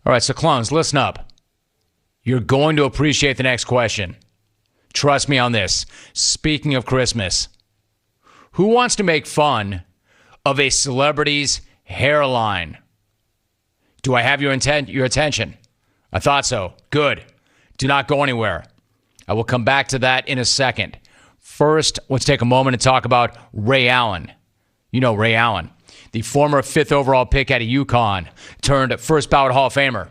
All right, so clones, listen up. You're going to appreciate the next question. Trust me on this. Speaking of Christmas, who wants to make fun of a celebrity's hairline? Do I have your attention? I thought so. Good. Do not go anywhere. I will come back to that in a second. First, let's take a moment and talk about Ray Allen. You know Ray Allen, the former 5th overall pick out of UConn, turned first ballot Hall of Famer.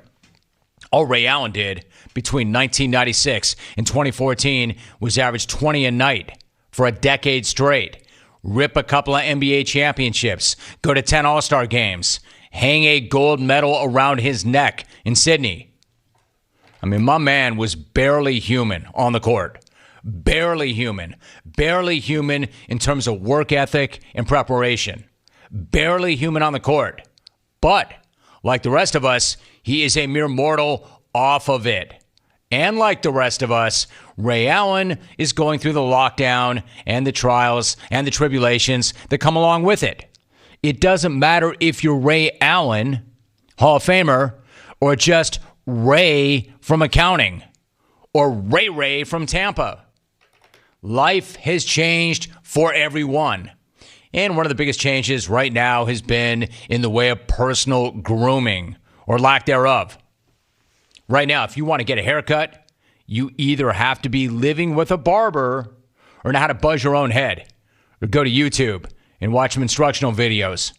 All Ray Allen did between 1996 and 2014 was average 20 a night for a decade straight, rip a couple of NBA championships, go to 10 All-Star games, hang a gold medal around his neck in Sydney. I mean, my man was barely human on the court. Barely human. Barely human in terms of work ethic and preparation. Barely human on the court. But, like the rest of us, he is a mere mortal off of it. And like the rest of us, Ray Allen is going through the lockdown and the trials and the tribulations that come along with it. It doesn't matter if you're Ray Allen, Hall of Famer, or just Ray from accounting, or Ray from Tampa. Life has changed for everyone. And one of the biggest changes right now has been in the way of personal grooming, or lack thereof. Right now, if you want to get a haircut, you either have to be living with a barber or know how to buzz your own head, or go to YouTube and watch some instructional videos.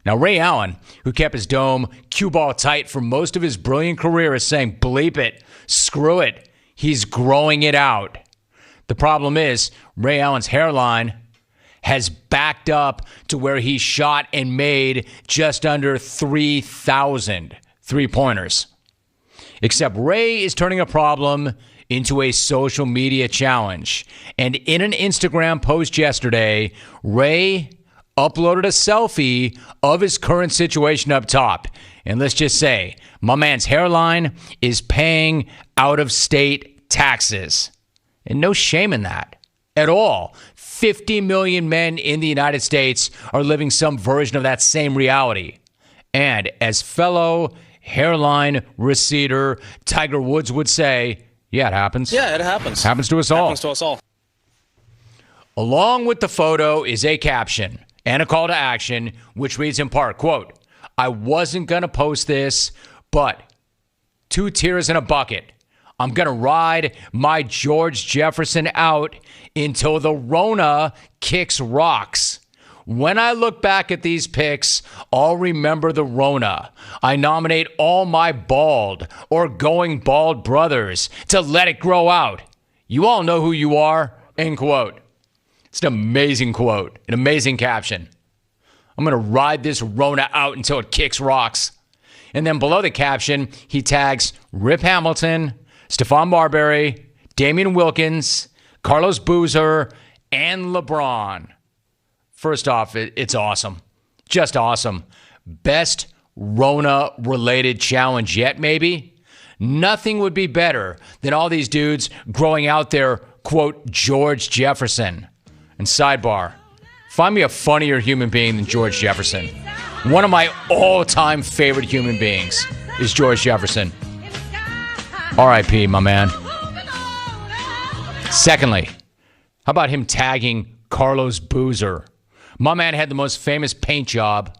Now, Ray Allen, who kept his dome cue ball tight for most of his brilliant career, is saying, bleep it, screw it, he's growing it out. The problem is, Ray Allen's hairline has backed up to where he shot and made just under 3,000 three-pointers. Except Ray is turning a problem into a social media challenge. And in an Instagram post yesterday, Ray uploaded a selfie of his current situation up top. And let's just say, my man's hairline is paying out-of-state taxes. And no shame in that at all. 50 million men in the United States are living some version of that same reality. And as fellow hairline receder Tiger Woods would say, yeah, it happens. Yeah, it happens. Happens to us all. Happens to us all. Along with the photo is a caption and a call to action, which reads in part, quote, I wasn't going to post this, but 2 tears in a bucket. I'm going to ride my George Jefferson out until the Rona kicks rocks. When I look back at these pics, I'll remember the Rona. I nominate all my bald or going bald brothers to let it grow out. You all know who you are, end quote. It's an amazing quote, an amazing caption. I'm going to ride this Rona out until it kicks rocks. And then below the caption, he tags Rip Hamilton, Stephon Marbury, Damian Wilkins, Carlos Boozer, and LeBron. First off, it's awesome. Just awesome. Best Rona-related challenge yet, maybe? Nothing would be better than all these dudes growing out their, quote, George Jefferson. And sidebar, find me a funnier human being than George Jefferson. One of my all-time favorite human beings is George Jefferson. R.I.P., my man. Secondly, how about him tagging Carlos Boozer? My man had the most famous paint job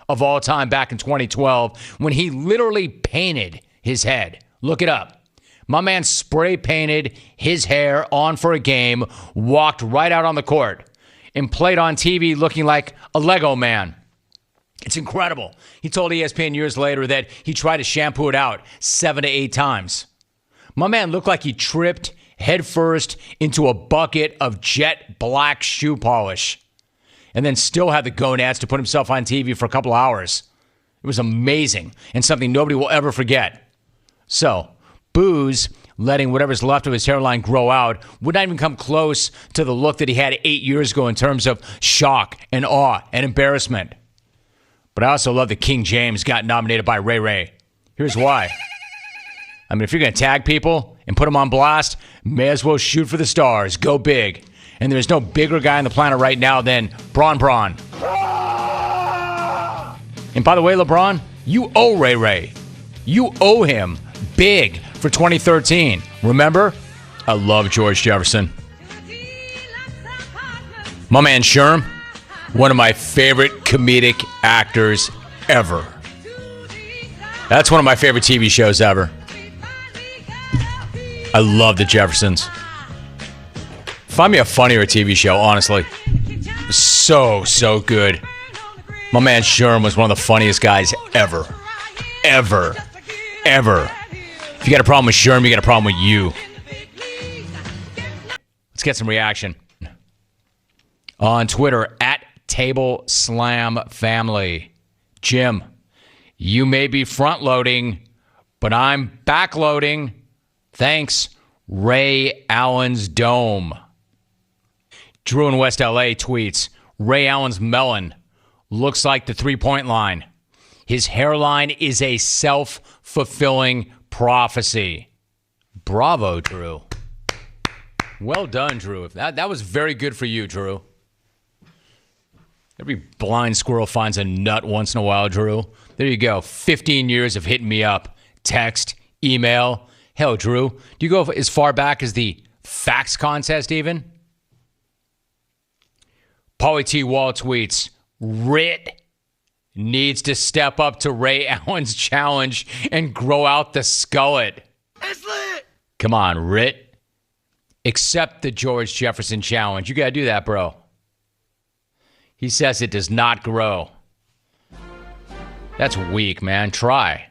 of all time back in 2012 when he literally painted his head. Look it up. My man spray painted his hair on for a game, walked right out on the court, and played on TV looking like a Lego man. It's incredible. He told ESPN years later that he tried to shampoo it out 7 to 8 times. My man looked like he tripped headfirst into a bucket of jet black shoe polish and then still had the gonads to put himself on TV for a couple hours. It was amazing and something nobody will ever forget. So, Booze letting whatever's left of his hairline grow out would not even come close to the look that he had 8 years ago in terms of shock and awe and embarrassment. But I also love that King James got nominated by Ray Ray. Here's why. I mean, if you're going to tag people and put them on blast, may as well shoot for the stars. Go big. And there's no bigger guy on the planet right now than Braun. And by the way, LeBron, you owe Ray Ray. You owe him big for 2013. Remember? I love George Jefferson. My man Sherm, one of my favorite comedic actors ever. That's one of my favorite TV shows ever. I love the Jeffersons. Find me a funnier TV show, honestly. So good. My man Sherm was one of the funniest guys ever. Ever. If you got a problem with Sherm, you got a problem with you. Let's get some reaction. On Twitter, @TableSlamFamily. Jim, you may be front-loading, but I'm back-loading. Thanks, Ray Allen's Dome. Drew in West LA tweets, Ray Allen's melon looks like the three-point line. His hairline is a self-fulfilling prophecy. Bravo, Drew. Well done, Drew. That was very good for you, Drew. Every blind squirrel finds a nut once in a while, Drew. There you go. 15 years of hitting me up. Text, email. Hell, Drew, do you go as far back as the fax contest even? Pauly T. Wall tweets, Ritt needs to step up to Ray Allen's challenge and grow out the skullet. It's lit. Come on, Ritt. Accept the George Jefferson challenge. You got to do that, bro. He says it does not grow. That's weak, man. Try.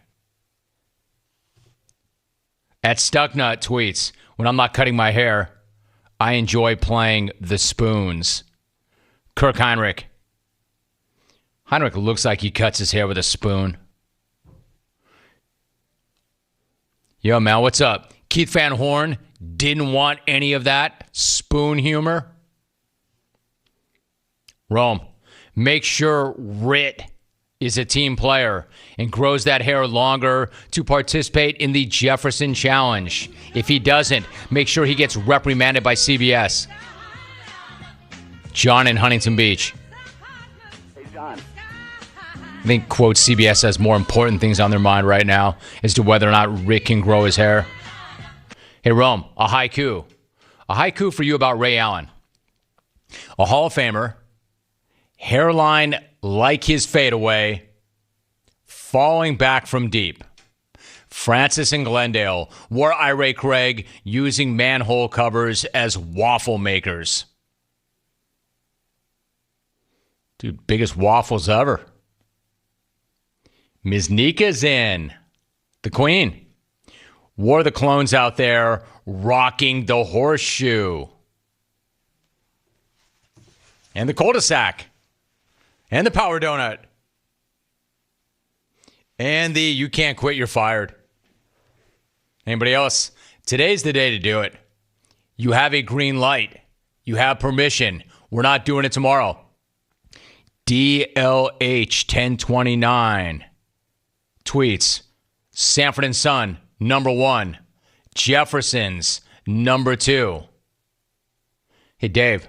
@Stucknut tweets, when I'm not cutting my hair, I enjoy playing the spoons. Kirk Heinrich. Heinrich looks like he cuts his hair with a spoon. Yo, man, what's up? Keith Van Horn didn't want any of that spoon humor. Rome, make sure Ritt is a team player and grows that hair longer to participate in the Jefferson Challenge. If he doesn't, make sure he gets reprimanded by CBS. John in Huntington Beach. Hey, John. I think, quote, CBS has more important things on their mind right now as to whether or not Rick can grow his hair. Hey, Rome, a haiku. A haiku for you about Ray Allen. A Hall of Famer, hairline like his fadeaway, falling back from deep. Francis in Glendale wore Ira Craig using manhole covers as waffle makers. Dude, biggest waffles ever. Ms. Nika's in. The Queen. Wore the clones out there rocking the horseshoe. And the cul-de-sac. And the power donut. And the you can't quit, you're fired. Anybody else? Today's the day to do it. You have a green light. You have permission. We're not doing it tomorrow. DLH 1029 tweets, Sanford and Son, #1. Jefferson's, #2. Hey, Dave.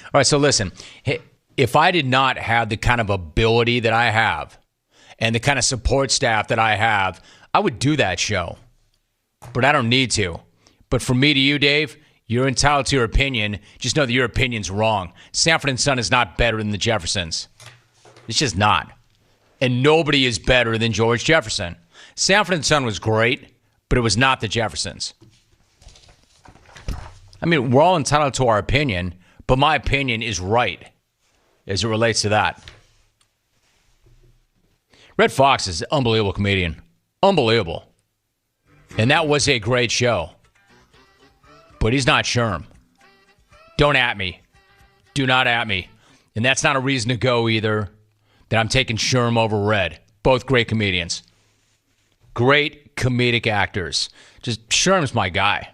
All right, so listen. Hey, if I did not have the kind of ability that I have and the kind of support staff that I have, I would do that show. But I don't need to. But from me to you, Dave, you're entitled to your opinion. Just know that your opinion's wrong. Sanford and Son is not better than the Jeffersons. It's just not. And nobody is better than George Jefferson. Sanford and Son was great, but it was not the Jeffersons. I mean, we're all entitled to our opinion, but my opinion is right as it relates to that. Red Fox is an unbelievable comedian. Unbelievable. And that was a great show. But he's not Sherm. Don't at me. Do not at me. And that's not a reason to go either, that I'm taking Sherm over Red. Both great comedians. Great comedic actors. Just Sherm's my guy.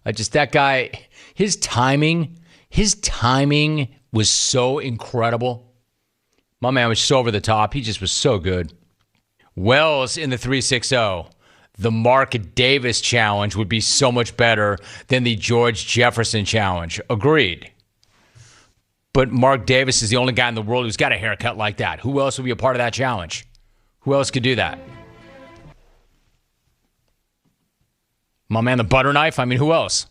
That guy, his timing was so incredible. My man was so over the top. He just was so good. Wells in the 360. The Mark Davis challenge would be so much better than the George Jefferson challenge. Agreed. But Mark Davis is the only guy in the world who's got a haircut like that. Who else would be a part of that challenge? Who else could do that? My man, the butter knife. I mean, who else?